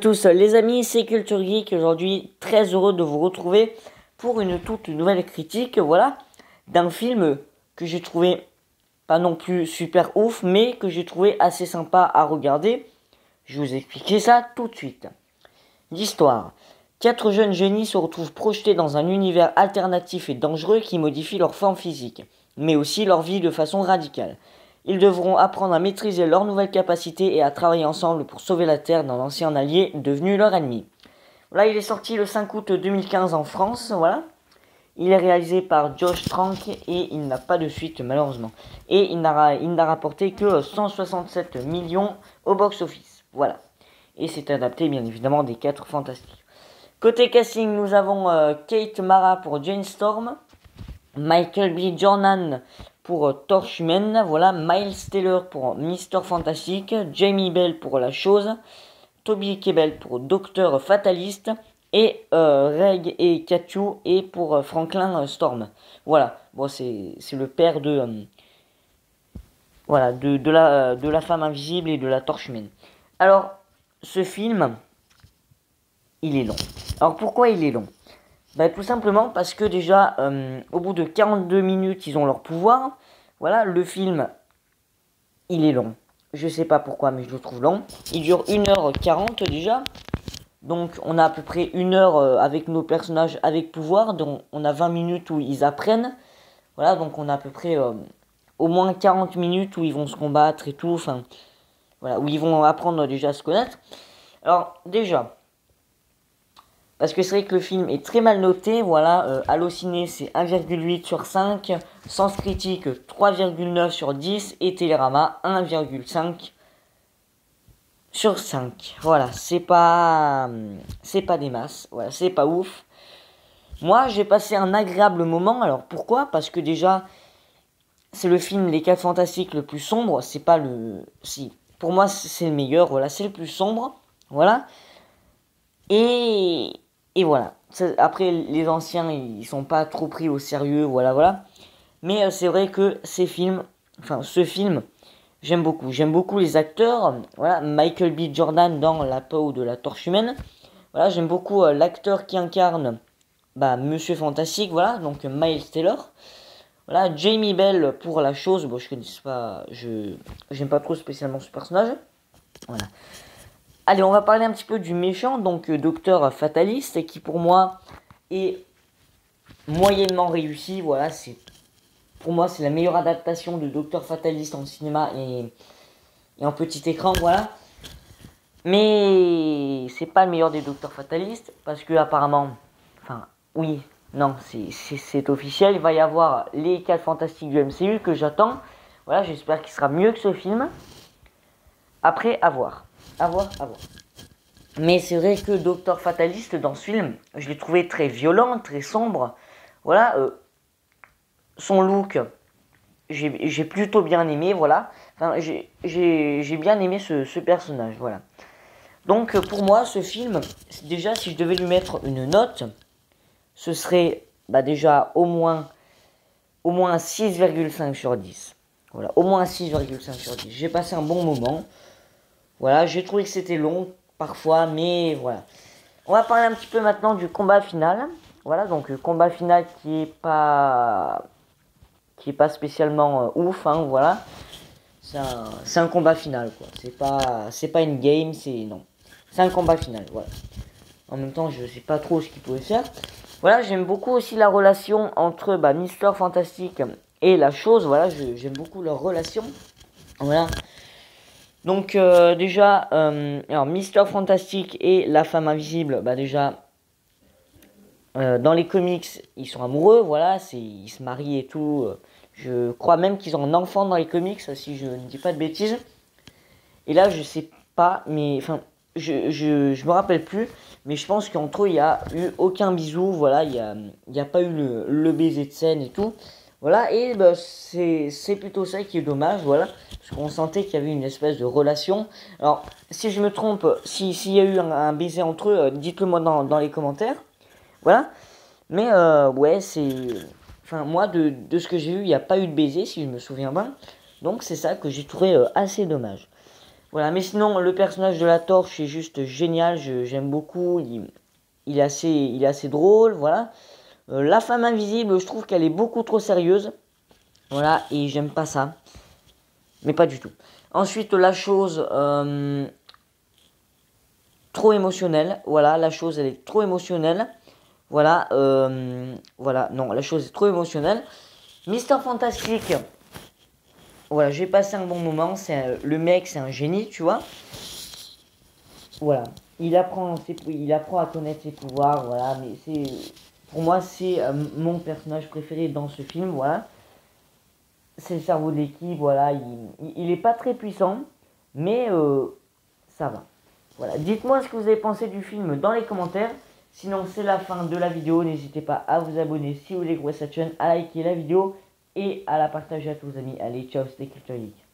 Tous les amis, c'est Culture Geek. Aujourd'hui, très heureux de vous retrouver pour une toute nouvelle critique, voilà, d'un film que j'ai trouvé pas non plus super ouf, mais que j'ai trouvé assez sympa à regarder. Je vais vous expliquer ça tout de suite. L'histoire. 4 jeunes génies se retrouvent projetés dans un univers alternatif et dangereux qui modifie leur forme physique, mais aussi leur vie de façon radicale. Ils devront apprendre à maîtriser leurs nouvelles capacités et à travailler ensemble pour sauver la Terre d'un ancien allié devenu leur ennemi. Voilà, il est sorti le 5 août 2015 en France, voilà. Il est réalisé par Josh Trank et il n'a pas de suite malheureusement. Et il n'a rapporté que 167 millions au box-office, voilà. Et c'est adapté bien évidemment des 4 Fantastiques. Côté casting, nous avons Kate Mara pour Jane Storm, Michael B. Jordan pour Torche Humaine, voilà, Miles Teller pour Mister Fantastic, Jamie Bell pour La Chose, Toby Kebbell pour Docteur Fataliste, et Reg et Katju et pour Franklin Storm. Voilà, bon, c'est le père de voilà de la femme invisible et de la Torche Humaine. Alors, ce film, il est long. Alors pourquoi il est long? Tout simplement parce que déjà, au bout de 42 minutes, ils ont leur pouvoir. Voilà, le film, il est long. Je sais pas pourquoi, mais je le trouve long. Il dure 1h40 déjà. Donc on a à peu près 1 heure avec nos personnages avec pouvoir. Donc on a 20 minutes où ils apprennent. Voilà, donc on a à peu près au moins 40 minutes où ils vont se combattre et tout. Enfin, voilà, où ils vont apprendre déjà à se connaître. Alors déjà... Parce que c'est vrai que le film est très mal noté, voilà, Allociné c'est 1,8 sur 5, Sens Critique 3,9 sur 10 et Télérama 1,5 sur 5. Voilà, c'est pas des masses, voilà, c'est pas ouf. Moi, j'ai passé un agréable moment, alors pourquoi? Parce que déjà, c'est le film Les 4 Fantastiques le plus sombre, c'est pas le... Si, pour moi c'est le meilleur, voilà, c'est le plus sombre, voilà. Et voilà. Après, les anciens, ils sont pas trop pris au sérieux, voilà. Mais c'est vrai que ce film, j'aime beaucoup. J'aime beaucoup les acteurs. Voilà, Michael B. Jordan dans La peau de la Torche Humaine. Voilà, j'aime beaucoup l'acteur qui incarne Monsieur Fantastique, voilà, donc Miles Teller. Voilà, Jamie Bell pour La Chose. Bon, je connais pas, j'aime pas trop spécialement ce personnage. Voilà. Allez, on va parler un petit peu du méchant, donc Docteur Fataliste, qui pour moi est moyennement réussi. Voilà, pour moi c'est la meilleure adaptation de Docteur Fataliste en cinéma et en petit écran, voilà. Mais c'est pas le meilleur des Docteurs Fatalistes parce que apparemment, enfin oui, non, c'est officiel. Il va y avoir les 4 Fantastiques du MCU que j'attends. Voilà, j'espère qu'il sera mieux que ce film. Après, à voir. À voir. Mais c'est vrai que Docteur Fataliste, dans ce film, je l'ai trouvé très violent, très sombre. Voilà, son look, j'ai plutôt bien aimé, voilà. Enfin, j'ai bien aimé ce personnage, voilà. Donc, pour moi, ce film, déjà, si je devais lui mettre une note, ce serait déjà au moins 6,5 sur 10. Voilà, au moins 6,5 sur 10. J'ai passé un bon moment. Voilà, j'ai trouvé que c'était long parfois, mais voilà. On va parler un petit peu maintenant du combat final. Voilà, donc combat final qui est pas spécialement ouf, hein, voilà. C'est un combat final, quoi. C'est pas une game, c'est un combat final, voilà. En même temps, je sais pas trop ce qu'il pouvait faire. Voilà, j'aime beaucoup aussi la relation entre Mister Fantastic et La Chose. Voilà, j'aime beaucoup leur relation. Voilà. Donc déjà, alors Mister Fantastic et la femme invisible, déjà dans les comics, ils sont amoureux, voilà, ils se marient et tout. Je crois même qu'ils ont un enfant dans les comics, si je ne dis pas de bêtises. Et là, je sais pas, mais enfin, je me rappelle plus, mais je pense qu'entre eux, il n'y a eu aucun bisou, voilà, il y a pas eu le baiser de scène et tout. Voilà, et c'est plutôt ça qui est dommage, voilà, parce qu'on sentait qu'il y avait une espèce de relation. Alors, si je me trompe, s'il y a eu un baiser entre eux, dites-le moi dans les commentaires, voilà. Mais ouais, enfin, moi, de ce que j'ai vu, il n'y a pas eu de baiser, si je me souviens bien. Donc, c'est ça que j'ai trouvé assez dommage. Voilà, mais sinon, le personnage de la Torche est juste génial, j'aime beaucoup, il est assez drôle, voilà. La femme invisible, je trouve qu'elle est beaucoup trop sérieuse, voilà, et j'aime pas ça, mais pas du tout. Ensuite, la chose, trop émotionnelle, voilà, la chose, elle est trop émotionnelle, voilà, voilà, non, la chose est trop émotionnelle. Mister Fantastique, voilà, j'ai passé un bon moment, le mec, c'est un génie, tu vois. Voilà, il apprend à connaître ses pouvoirs, voilà, mais pour moi, c'est mon personnage préféré dans ce film, voilà. C'est le cerveau de l'équipe, voilà, il est pas très puissant, mais ça va. Voilà, dites-moi ce que vous avez pensé du film dans les commentaires. Sinon, c'est la fin de la vidéo. N'hésitez pas à vous abonner si vous voulez que cette chaîne, à liker la vidéo et à la partager à tous vos amis. Allez, ciao, c'était Culture Geek.